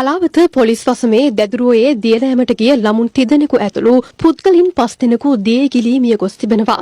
Halawatha police වසමේ දැදුරුවේ දියලෑමට ගිය ළමුන් 3 දෙනෙකු ඇතුළු පුද්ගලින් 5 දෙනෙකු දියේ ගිලී මිය ගොස් තිබෙනවා.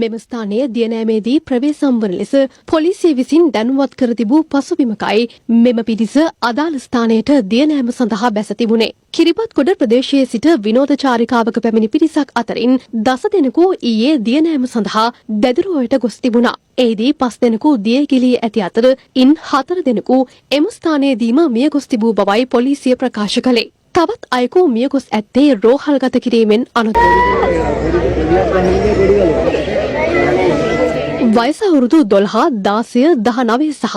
මෙම ස්ථානයේ දියනෑමේදී ප්‍රවේශම් වන ලෙස පොලිසිය විසින් දැනුවත් කර තිබූ පසුබිමකයි මෙම පිරිස අදාළ ස්ථානයට දියනෑම සඳහා බැස තිබුණේ. කිරිබත්ගොඩ ප්‍රදේශයේ සිට විනෝද චාරිකාවක පැමිණි පිරිසක් අතරින් 10 දෙනෙකු ඊයේ දියනෑම සඳහා දැදුරුවට ගොස් තිබුණා. එහිදී 5 දෙනෙකු දිය ගිලී ඇති අතර ඉන් 4 දෙනෙකු එම ස්ථානයේදීම මිය ගොස් තිබූ බවයි පොලිසිය ප්‍රකාශ කළේ. තවත් අයෙකු මිය ගොස් ඇත්තේ රෝහල්ගත කිරීමෙන් අනතුරුව. වයස අවුරුදු 12, 16, 19 සහ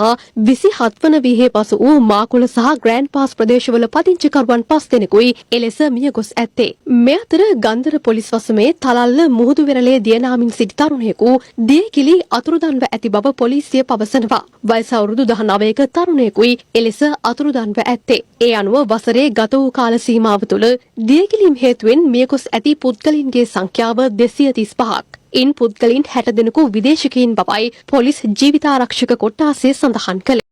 27 වන විහේ පසු වූ මාකුල සහ ග්‍රෑන්ඩ් පාස් ප්‍රදේශවල පදිංචිකරුවන් 5 දෙනෙකුයි එලෙස මිය ගොස් ඇත්තේ. මේ අතර ගන්දර පොලිස් වසමේ තලල්ල මුහුදු වෙරළේ දියනාමින් සිටි තරුණයෙකු දියකිලි අතුරුදන්ව ඇති බව පොලිසිය පවසනවා. වයස අවුරුදු 19ක තරුණයෙකුයි එලෙස අතුරුදන්ව ඇත්තේ. ඒ අනුව වසරේ ගත වූ කාල සීමාව තුළ දියකිලීම් හේතුවෙන් මිය ගොස් ඇති පුද්ගලින්ගේ සංඛ්‍යාව 235ක්. ඉන් පුද්ගලින් 60 දෙනෙකු විදේශිකයින් බවයි පොලිස් ජීවිතාරක්ෂක කොට්ටාසය සඳහන් කළේ.